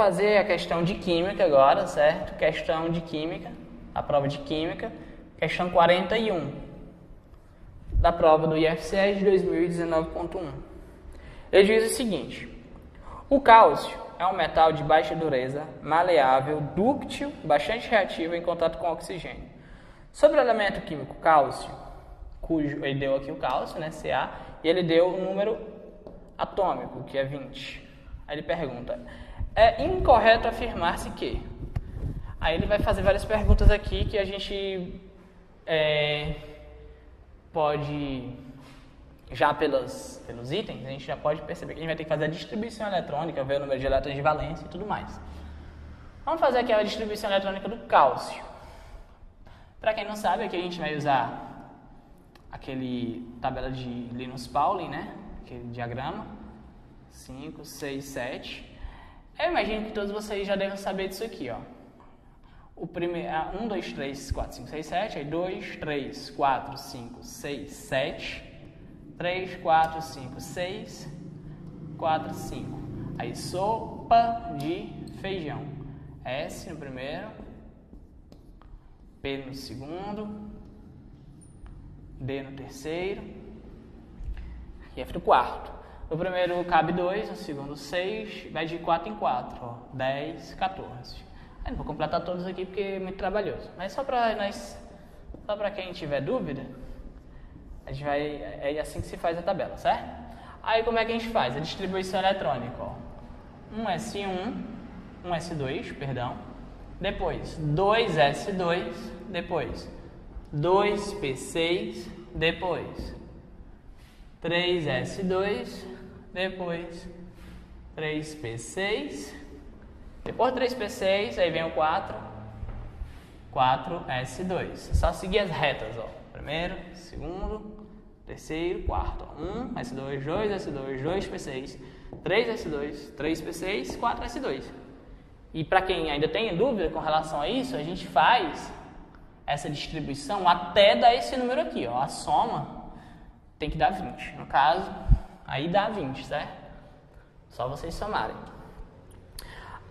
fazer a questão de química agora, certo? Questão de química, a prova de química, questão 41 da prova do IFCE de 2019.1. Ele diz o seguinte: o cálcio é um metal de baixa dureza, maleável, dúctil, bastante reativo em contato com oxigênio. Sobre o elemento químico cálcio, cujo ele deu aqui o cálcio, né, Ca, e ele deu o número atômico, que é 20. Aí ele pergunta: é incorreto afirmar-se que... Aí ele vai fazer várias perguntas aqui que a gente pode, já pelos itens, a gente já pode perceber que a gente vai ter que fazer a distribuição eletrônica, ver o número de elétrons de valência e tudo mais. Vamos fazer aqui a distribuição eletrônica do cálcio. Para quem não sabe, aqui a gente vai usar aquele tabela de Linus Pauling, né? Aquele diagrama 5, 6, 7. Eu imagino que todos vocês já devem saber disso aqui, ó. O primeiro, 1, 2, 3, 4, 5, 6, 7. Aí 2, 3, 4, 5, 6, 7. 3, 4, 5, 6. 4, 5. Aí sopa de feijão. S no primeiro. P no segundo. D no terceiro. E F no quarto. No primeiro cabe 2, no segundo 6, vai de 4 em 4, ó, 10, 14. Eu não vou completar todos aqui porque é muito trabalhoso, mas só para quem tiver dúvida, a gente vai, é assim que se faz a tabela, certo? Aí como é que a gente faz? A distribuição eletrônica, ó. 1s1, 1s2, perdão, depois 2s2, depois 2p6, depois 3s2, depois 3p6, depois 3p6, aí vem o 4, 4s2. É só seguir as retas, ó. Primeiro, segundo, terceiro, quarto. 1s2, 2s2, 2p6, 3s2, 3p6, 4s2. E para quem ainda tem dúvida com relação a isso, a gente faz essa distribuição até dar esse número aqui, ó. A soma tem que dar 20. No caso, aí dá 20, certo? Só vocês somarem.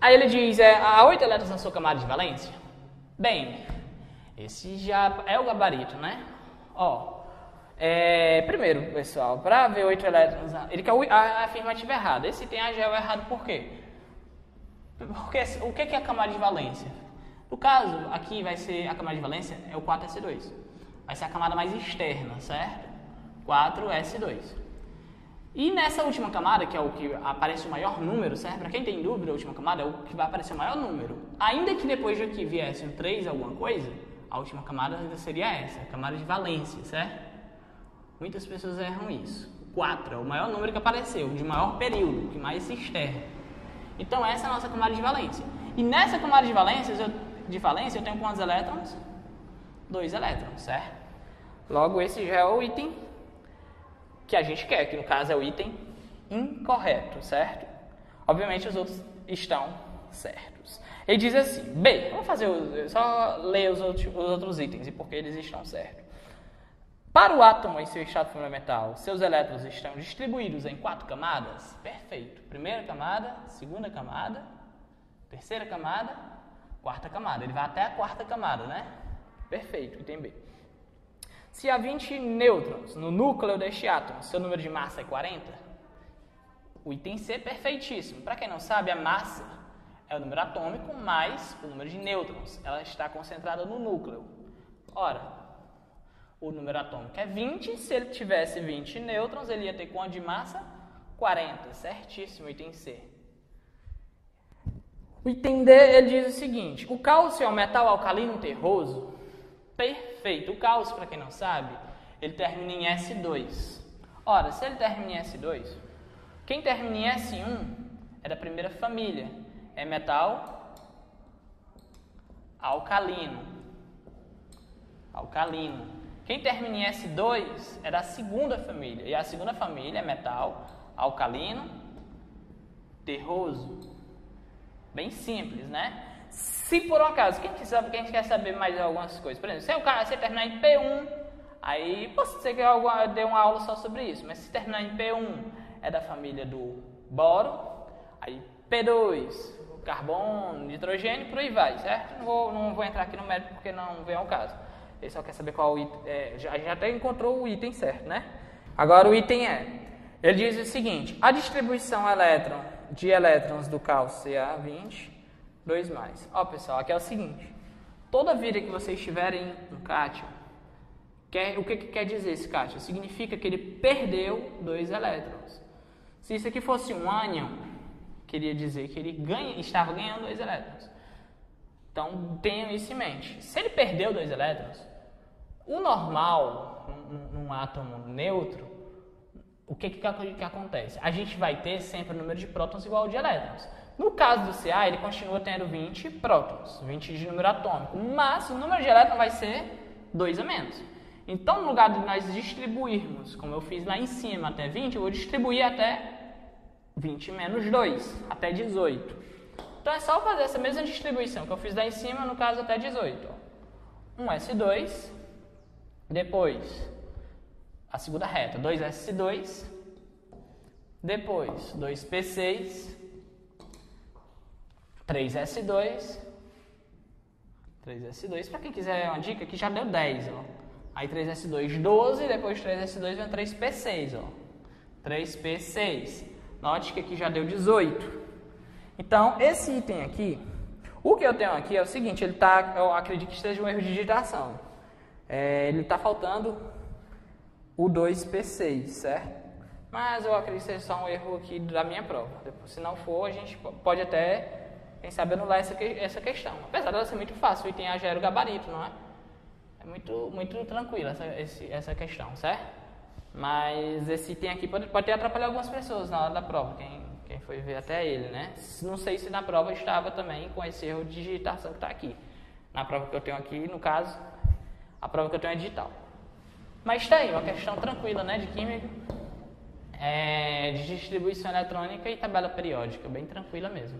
Aí ele diz, há 8 elétrons na sua camada de valência? Bem, esse já é o gabarito, né? Ó, primeiro, pessoal, para ver 8 elétrons, ele quer a afirmativa errada. Esse item A já é o errado por quê? Porque o que é a camada de valência? No caso, aqui vai ser a camada de valência, é o 4s2. Vai ser a camada mais externa, certo? 4s2. E nessa última camada, que é o que aparece o maior número, certo? Para quem tem dúvida, a última camada é o que vai aparecer o maior número. Ainda que depois de aqui viesse um 3 alguma coisa, a última camada ainda seria essa, a camada de valência, certo? Muitas pessoas erram isso. 4 é o maior número que apareceu, de maior período, que mais se externa. Então essa é a nossa camada de valência. E nessa camada de valência eu tenho quantos elétrons? 2 elétrons, certo? Logo, esse já é o item que a gente quer, que no caso é o item incorreto, certo? Obviamente os outros estão certos. Ele diz assim, B, vamos fazer, só ler os outros itens e por que eles estão certos. Para o átomo em seu estado fundamental, seus elétrons estão distribuídos em 4 camadas? Perfeito. Primeira camada, segunda camada, terceira camada, quarta camada. Ele vai até a quarta camada, né? Perfeito, item B. Se há 20 nêutrons no núcleo deste átomo, seu número de massa é 40? O item C é perfeitíssimo. Para quem não sabe, a massa é o número atômico mais o número de nêutrons. Ela está concentrada no núcleo. Ora, o número atômico é 20. Se ele tivesse 20 nêutrons, ele ia ter quanto de massa? 40. Certíssimo, item C. O item D, ele diz o seguinte: o cálcio é um metal alcalino terroso? Perfeito. O cálcio, para quem não sabe, ele termina em S2. Ora, se ele termina em S2, quem termina em S1 é da primeira família. É metal alcalino. Alcalino. Quem termina em S2 é da segunda família. E a segunda família é metal alcalino terroso. Bem simples, né? Se por um acaso, quem quer saber mais algumas coisas, por exemplo, se terminar em P1, aí pode ser que eu dê uma aula só sobre isso, mas se terminar em P1 é da família do boro, aí P2 carbono, nitrogênio, por aí vai, certo? Não vou entrar aqui no mérito porque não vem ao caso. Ele só quer saber qual item. A gente até encontrou o item certo, né? Agora o item ele diz o seguinte: a distribuição de elétrons do cálcio Ca20, 2 mais. Ó, pessoal, aqui é o seguinte: toda vida que vocês tiverem um cátion, o que quer dizer esse cátion? Significa que ele perdeu 2 elétrons. Se isso aqui fosse um ânion, queria dizer que ele estava ganhando 2 elétrons. Então, tenham isso em mente. Se ele perdeu 2 elétrons, o normal, num átomo neutro, o que acontece? A gente vai ter sempre o número de prótons igual ao de elétrons. No caso do Ca, ele continua tendo 20 prótons, 20 de número atômico, mas o número de elétrons vai ser 2 a menos. Então, no lugar de nós distribuirmos, como eu fiz lá em cima, até 20, eu vou distribuir até 20 menos 2, até 18. Então, é só fazer essa mesma distribuição que eu fiz lá em cima, no caso, até 18. Ó. 1s2, depois, a segunda reta, 2s2, depois, 2p6, 3s2, para quem quiser uma dica, aqui já deu 10, ó. Aí 3s2, 12, depois 3s2 vem 3p6, ó. 3p6. Note que aqui já deu 18. Então, esse item aqui, o que eu tenho aqui é o seguinte, eu acredito que seja um erro de digitação. Ele está faltando o 2p6, certo? Mas eu acredito que seja só um erro aqui da minha prova. Se não for, a gente pode até, quem sabe, anular essa questão. Apesar dela ser muito fácil, o item A já era o gabarito, não é? É muito tranquila essa questão, certo? Mas esse item aqui pode ter atrapalhado algumas pessoas na hora da prova, quem foi ver até ele, né? Não sei se na prova estava também com esse erro de digitação que está aqui. Na prova que eu tenho aqui, no caso, a prova que eu tenho é digital. Mas está aí, uma questão tranquila, né, de química, de distribuição eletrônica e tabela periódica, bem tranquila mesmo.